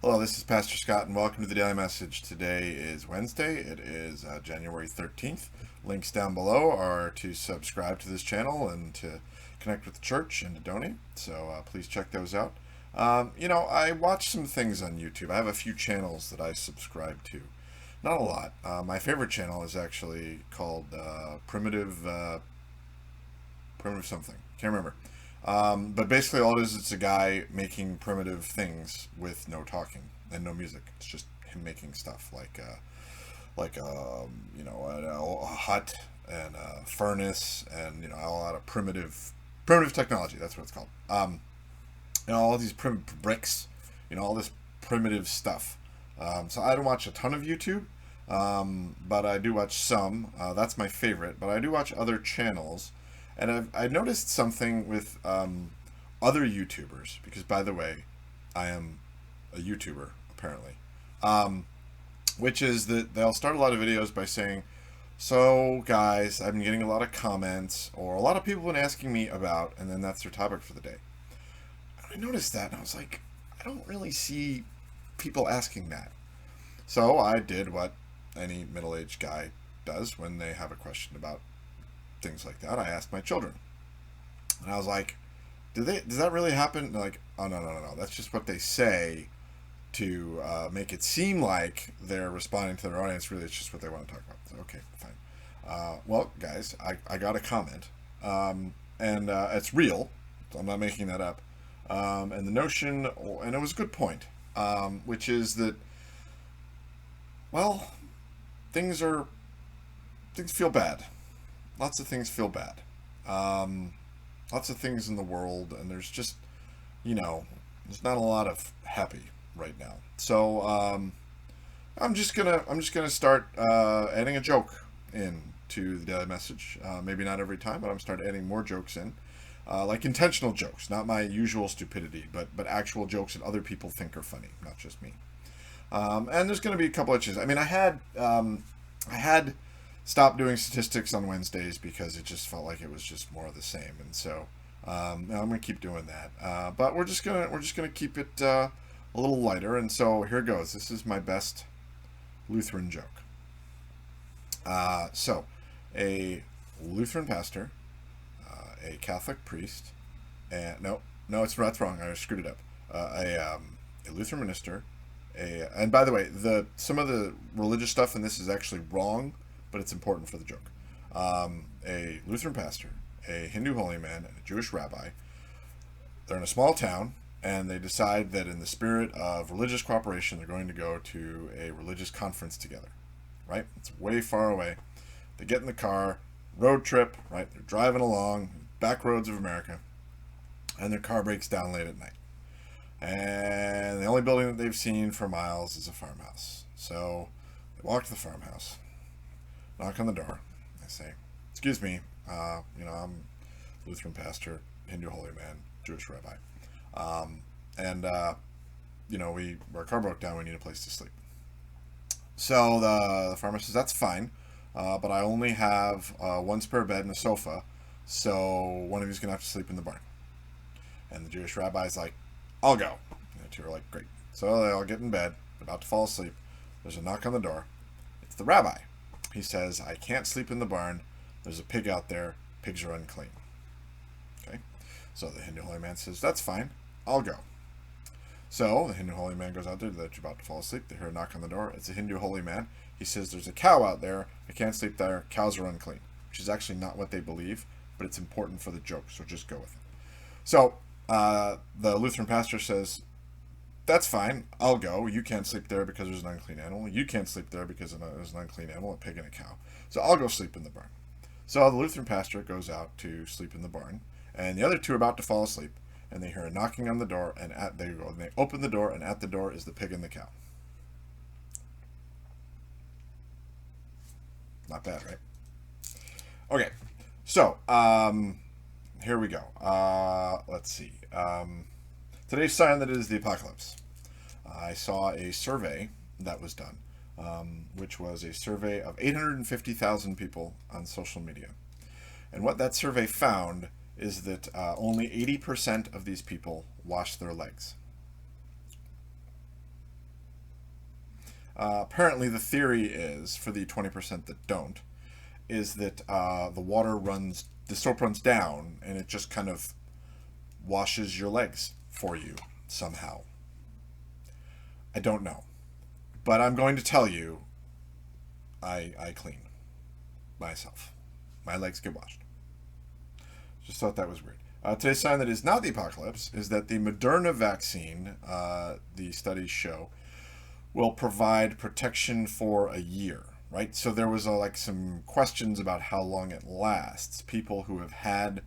Hello, this is Pastor Scott, and welcome to the Daily Message. Today is Wednesday. It is January 13th. Links down below are to subscribe to this channel and to connect with the church and to donate, so please check those out. I watch some things on YouTube. I have a few channels that I subscribe to. Not a lot. My favorite channel is actually called Primitive something. Can't remember. But basically, all it is, it's a guy making primitive things with no talking and no music. It's just him making stuff like a hut and a furnace and a lot of primitive technology. That's what it's called. All these primitive bricks, all this primitive stuff. So I don't watch a ton of YouTube, but I do watch some. That's my favorite. But I do watch other channels. And I noticed something with other YouTubers, because by the way, I am a YouTuber, apparently, which is that they'll start a lot of videos by saying, so guys, I've been getting a lot of comments, or a lot of people have been asking me about, and then that's their topic for the day. I noticed that, and I was like, I don't really see people asking that. So I did what any middle-aged guy does when they have a question about things like that. I asked my children, and I was like, does that really happen? And they're like, oh, no, that's just what they say to make it seem like they're responding to their audience. Really, it's just what they want to talk about. So, okay, fine. Well, guys, I got a comment, and it's real, so I'm not making that up. And the notion, and it was a good point, which is that, well, things are things feel bad. Lots of things feel bad. Um, Lots of things in the world, and there's just, there's not a lot of happy right now. So I'm just gonna start adding a joke in to the daily message. Maybe not every time, but I'm starting adding more jokes in, like intentional jokes, not my usual stupidity, but actual jokes that other people think are funny, not just me. And there's going to be a couple of changes. I mean, I had stopped doing statistics on Wednesdays because it just felt like it was just more of the same, and so I'm going to keep doing that. But we're just gonna keep it a little lighter, and so here goes. This is my best Lutheran joke. So, a Lutheran pastor, a Catholic priest, and no, that's wrong. I screwed it up. A Lutheran minister, and by the way, the some of the religious stuff in this is actually wrong, but it's important for the joke. A Lutheran pastor, a Hindu holy man, and a Jewish rabbi. They're in a small town, and they decide that in the spirit of religious cooperation, they're going to go to a religious conference together. Right? It's way far away. They get in the car, road trip. Right? They're driving along back roads of America, and their car breaks down late at night. And the only building that they've seen for miles is a farmhouse. So they walk to the farmhouse, knock on the door. They say, "Excuse me, I'm Lutheran pastor, Hindu holy man, Jewish rabbi, and our car broke down. We need a place to sleep." So the farmer says, "That's fine, but I only have one spare bed and a sofa, so one of you's gonna have to sleep in the barn." And the Jewish rabbi's like, "I'll go." And the two are like, "Great." So they all get in bed, about to fall asleep. There's a knock on the door. It's the rabbi. He says, "I can't sleep in the barn. There's a pig out there. Pigs are unclean." Okay? So the Hindu holy man says, "That's fine. I'll go." So the Hindu holy man goes out there. They're about to fall asleep. They hear a knock on the door. It's a Hindu holy man. He says, "There's a cow out there. I can't sleep there. Cows are unclean," which is actually not what they believe, but it's important for the joke, so just go with it. So the Lutheran pastor says, "That's fine. I'll go. You can't sleep there because there's an unclean animal. You can't sleep there because there's an unclean animal, a pig and a cow. So I'll go sleep in the barn." So the Lutheran pastor goes out to sleep in the barn, and the other two are about to fall asleep, and they hear a knocking on the door, and they open the door, and at the door is the pig and the cow. Not bad, right? Okay, so here we go. Let's see. Today's sign that it is the apocalypse. I saw a survey that was done, which was a survey of 850,000 people on social media. And what that survey found is that only 80% of these people wash their legs. Apparently, the theory is, for the 20% that don't, is that the soap runs down, and it just kind of washes your legs for you somehow. I don't know. But I'm going to tell you, I clean myself. My legs get washed. Just thought that was weird. Today's sign that is not the apocalypse is that the Moderna vaccine, the studies show, will provide protection for a year, right? So there was like some questions about how long it lasts. People who have had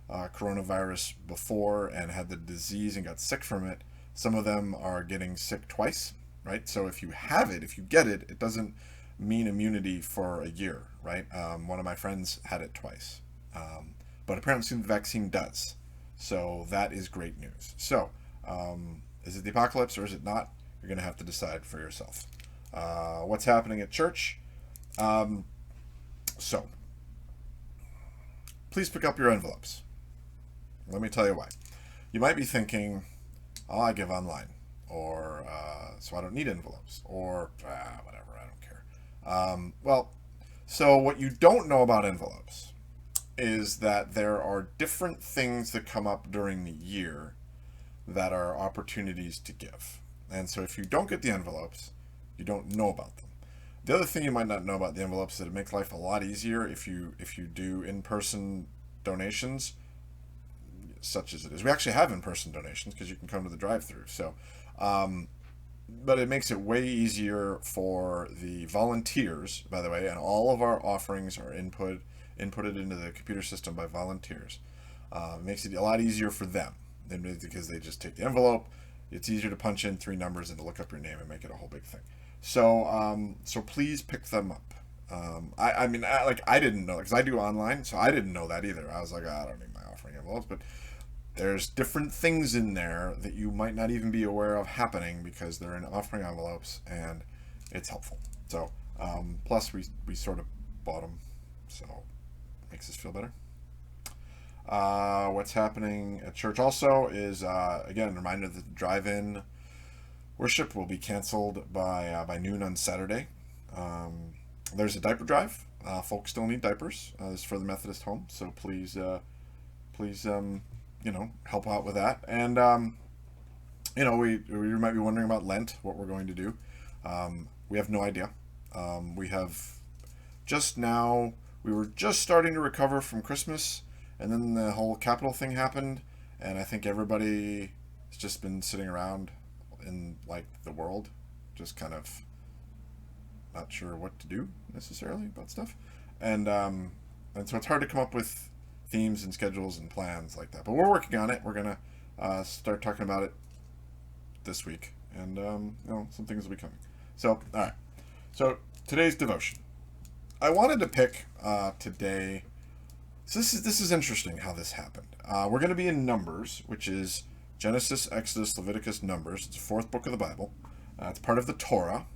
coronavirus before and had the disease and got sick from it, some of them are getting sick twice, right? So if you have it, if you get it, it doesn't mean immunity for a year, right? One of my friends had it twice. But apparently the vaccine does. So that is great news. So is it the apocalypse or is it not? You're going to have to decide for yourself. What's happening at church? So please pick up your envelopes. Let me tell you why. You might be thinking, oh, I give online, or so I don't need envelopes, or whatever, I don't care. Well, so what you don't know about envelopes is that there are different things that come up during the year that are opportunities to give. And so if you don't get the envelopes, you don't know about them. The other thing you might not know about the envelopes is that it makes life a lot easier if you do in-person donations, such as it is. We actually have in-person donations because you can come to the drive-thru. So, but it makes it way easier for the volunteers, by the way, and all of our offerings are inputted into the computer system by volunteers. It makes it a lot easier for them because they just take the envelope. It's easier to punch in 3 numbers and to look up your name and make it a whole big thing. So, so please pick them up. I mean, I didn't know because I do online, so I didn't know that either. I was like, I don't need my offering envelopes, but there's different things in there that you might not even be aware of happening because they're in offering envelopes, and it's helpful. So, plus we sort of bought them, so it makes us feel better. What's happening at church also is, again, a reminder that the drive-in worship will be canceled by noon on Saturday. There's a diaper drive. Folks still need diapers. This is for the Methodist home, so please, help out with that. And we might be wondering about Lent, what we're going to do. We have no idea. We were just starting to recover from Christmas, and then the whole Capitol thing happened, and I think everybody has just been sitting around in the world, just kind of not sure what to do necessarily about stuff, and so it's hard to come up with themes and schedules and plans like that. But we're working on it. We're gonna start talking about it this week, and some things will be coming. So all right. So today's devotion, I wanted to pick today. So this is interesting how this happened. We're going to be in Numbers, which is Genesis, Exodus, Leviticus, Numbers. It's the 4th book of the Bible. It's part of the Torah.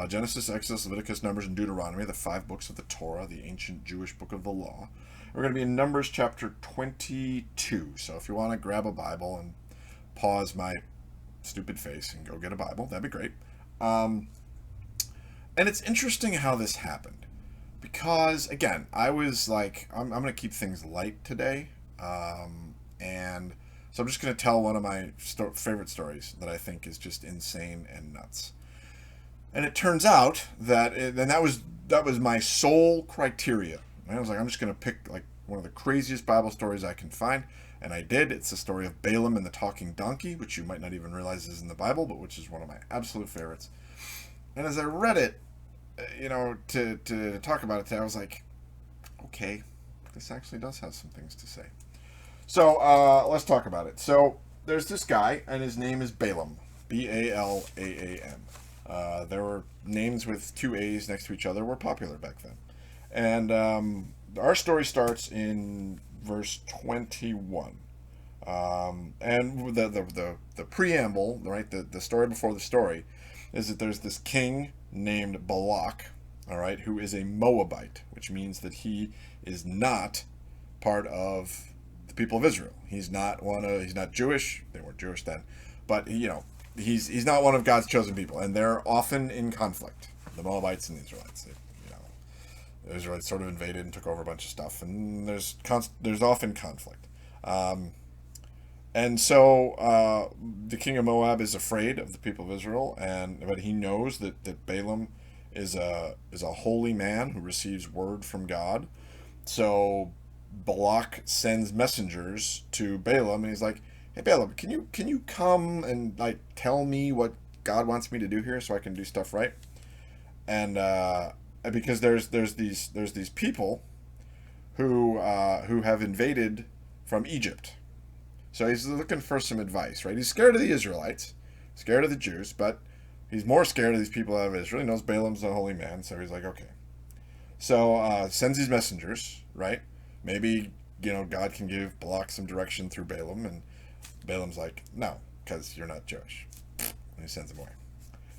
Genesis, Exodus, Leviticus, Numbers, and Deuteronomy, the 5 books of the Torah, the ancient Jewish book of the law. We're going to be in Numbers chapter 22. So if you want to grab a Bible and pause my stupid face and go get a Bible, that'd be great. And it's interesting how this happened. Because, again, I was like, I'm going to keep things light today. And so I'm just going to tell one of my favorite stories that I think is just insane and nuts. And it turns out that, that was my sole criteria. And I was like, I'm just going to pick one of the craziest Bible stories I can find. And I did. It's the story of Balaam and the talking donkey, which you might not even realize is in the Bible, but which is one of my absolute favorites. And as I read it, to talk about it today, I was like, okay, this actually does have some things to say. So let's talk about it. So there's this guy, and his name is Balaam, Balaam. There were names with 2 A's next to each other were popular back then. And our story starts in verse 21. And the preamble, right, the story before the story, is that there's this king named Balak, all right, who is a Moabite, which means that he is not part of the people of Israel. He's not Jewish. They weren't Jewish then, but he's not one of God's chosen people, and they're often in conflict. The Moabites and the Israelites. The Israelites sort of invaded and took over a bunch of stuff, and there's often conflict. And so the king of Moab is afraid of the people of Israel, but he knows that Balaam is a holy man who receives word from God. So Balak sends messengers to Balaam, and he's like, "Hey Balaam, can you come and like tell me what God wants me to do here so I can do stuff right?" And because there's these people who have invaded from Egypt. So he's looking for some advice, right? He's scared of the Israelites, scared of the Jews, but he's more scared of these people out of Israel. He knows Balaam's a holy man, so he's like, okay. So sends these messengers, right? Maybe, God can give Balak some direction through Balaam, and Balaam's like, no, because you're not Jewish. And he sends him away.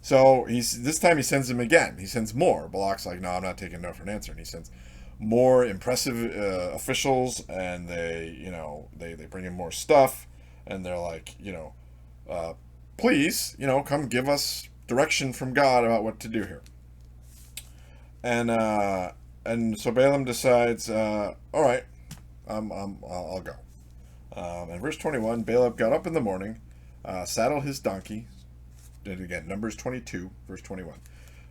So this time he sends him again. He sends more. Balak's like, no, I'm not taking no for an answer. And he sends more impressive officials, and they bring in more stuff, and they're like, please, come give us direction from God about what to do here. And so Balaam decides, all right, I'll go. And verse 21, Balaam got up in the morning, saddled his donkey. And again, Numbers 22, verse 21.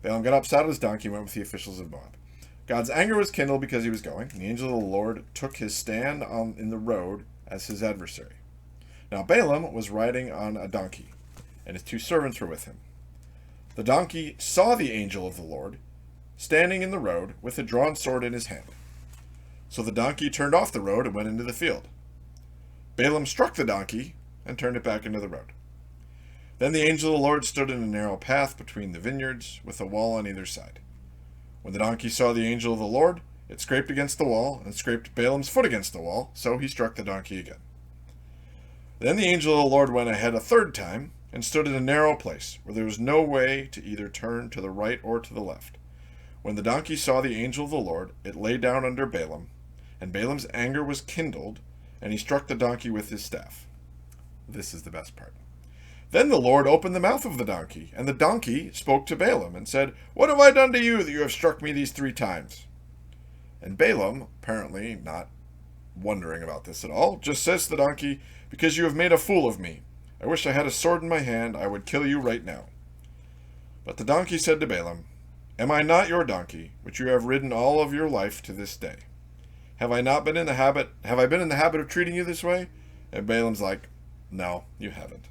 Balaam got up, saddled his donkey, and went with the officials of Moab. God's anger was kindled because he was going, and the angel of the Lord took his stand in the road as his adversary. Now Balaam was riding on a donkey, and his 2 servants were with him. The donkey saw the angel of the Lord standing in the road with a drawn sword in his hand. So the donkey turned off the road and went into the field. Balaam struck the donkey and turned it back into the road. Then the angel of the Lord stood in a narrow path between the vineyards, with a wall on either side. When the donkey saw the angel of the Lord, it scraped against the wall, and scraped Balaam's foot against the wall, so he struck the donkey again. Then the angel of the Lord went ahead a third time, and stood in a narrow place, where there was no way to either turn to the right or to the left. When the donkey saw the angel of the Lord, it lay down under Balaam, and Balaam's anger was kindled, and he struck the donkey with his staff. This is the best part. Then the Lord opened the mouth of the donkey, and the donkey spoke to Balaam and said, "What have I done to you that you have struck me these 3 times?" And Balaam, apparently not wondering about this at all, just says to the donkey, "Because you have made a fool of me. I wish I had a sword in my hand, I would kill you right now." But the donkey said to Balaam, "Am I not your donkey, which you have ridden all of your life to this day? Have I been in the habit of treating you this way?" And Balaam's like, "No, you haven't."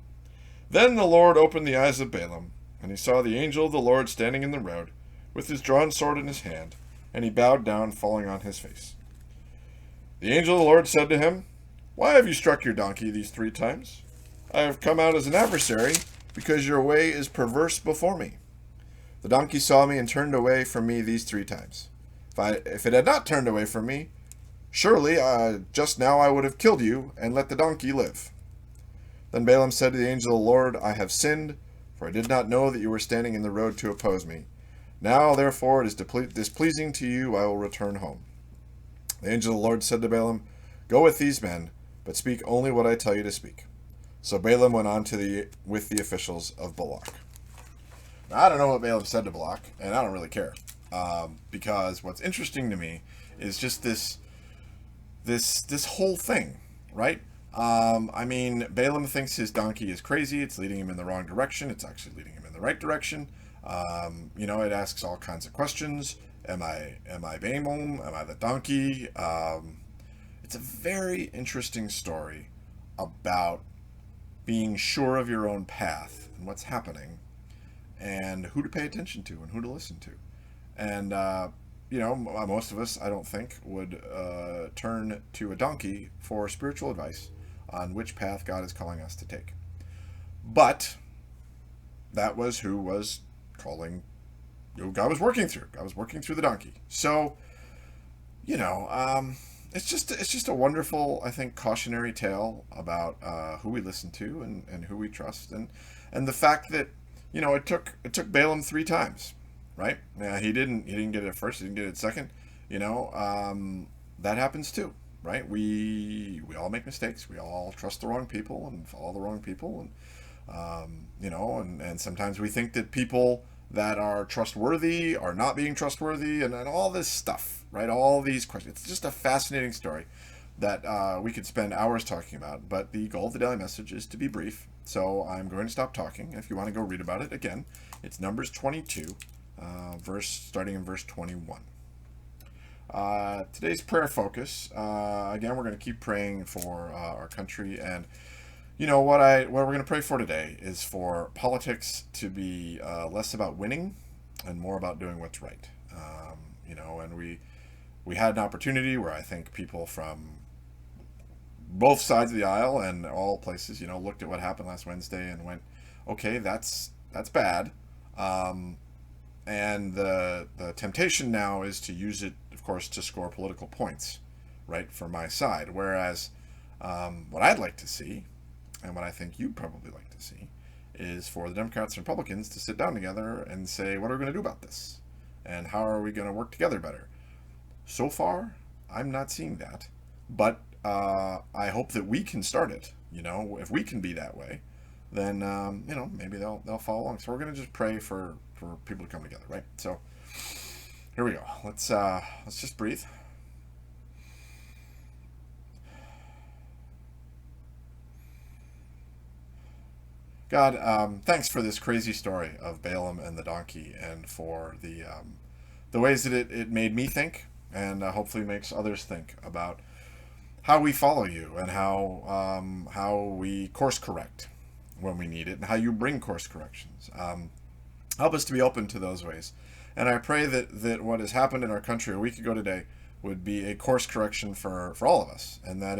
Then the Lord opened the eyes of Balaam, and he saw the angel of the Lord standing in the road, with his drawn sword in his hand, and he bowed down, falling on his face. The angel of the Lord said to him, "Why have you struck your donkey these 3 times? I have come out as an adversary, because your way is perverse before me. The donkey saw me and turned away from me these 3 times. If it had not turned away from me, surely just now I would have killed you and let the donkey live." Then Balaam said to the angel of the Lord, "I have sinned, for I did not know that you were standing in the road to oppose me. Now, therefore, it is displeasing to you, I will return home." The angel of the Lord said to Balaam, "Go with these men, but speak only what I tell you to speak." So Balaam went on with the officials of Balak. Now, I don't know what Balaam said to Balak, and I don't really care, because what's interesting to me is just this whole thing, right? Balaam thinks his donkey is crazy. It's leading him in the wrong direction. It's actually leading him in the right direction. It asks all kinds of questions. Am I Balaam? Am I the donkey? It's a very interesting story about being sure of your own path and what's happening, and who to pay attention to and who to listen to. And most of us, I don't think, would turn to a donkey for spiritual advice on which path God is calling us to take. But that was who God was working through. God was working through the donkey. So, it's just a wonderful, I think, cautionary tale about who we listen to and who we trust, and the fact that it took Balaam 3 times, right? Yeah, he didn't get it at first. He didn't get it second. That happens too. Right? We all make mistakes. We all trust the wrong people and follow the wrong people, And sometimes we think that people that are trustworthy are not being trustworthy, and all this stuff, right? All these questions. It's just a fascinating story that we could spend hours talking about. But the goal of the Daily Message is to be brief. So I'm going to stop talking. If you want to go read about it, again, it's Numbers 22, starting in verse 21. Today's prayer focus, again, we're going to keep praying for our country. And what we're going to pray for today is for politics to be less about winning and more about doing what's right. And we had an opportunity where I think people from both sides of the aisle and all places, looked at what happened last Wednesday and went, okay, that's bad. And the temptation now is to use it, of course, to score political points, right, for my side. Whereas what I'd like to see, and what I think you'd probably like to see, is for the Democrats and Republicans to sit down together and say, what are we going to do about this? And how are we going to work together better? So far, I'm not seeing that. But I hope that we can start it. If we can be that way, then maybe they'll follow along. So we're going to just pray for people to come together, right? So here we go. Let's just breathe. God, thanks for this crazy story of Balaam and the donkey, and for the ways that it made me think, and hopefully makes others think about how we follow you, and how we course correct when we need it, and how you bring course corrections. Help us to be open to those ways. And I pray that what has happened in our country a week ago today would be a course correction for all of us, and that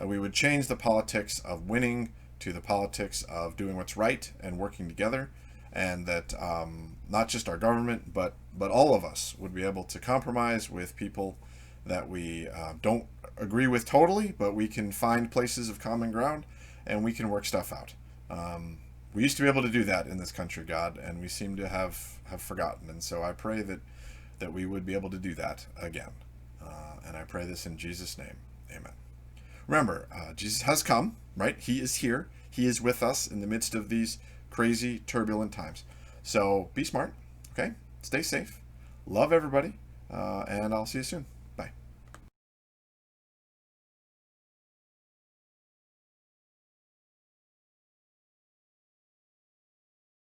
we would change the politics of winning to the politics of doing what's right and working together, and that not just our government, but all of us would be able to compromise with people that we don't agree with totally, but we can find places of common ground, and we can work stuff out. We used to be able to do that in this country, God, and we seem to have forgotten. And so I pray that we would be able to do that again. And I pray this in Jesus' name. Amen. Remember, Jesus has come, right? He is here. He is with us in the midst of these crazy, turbulent times. So be smart, okay? Stay safe. Love everybody, and I'll see you soon.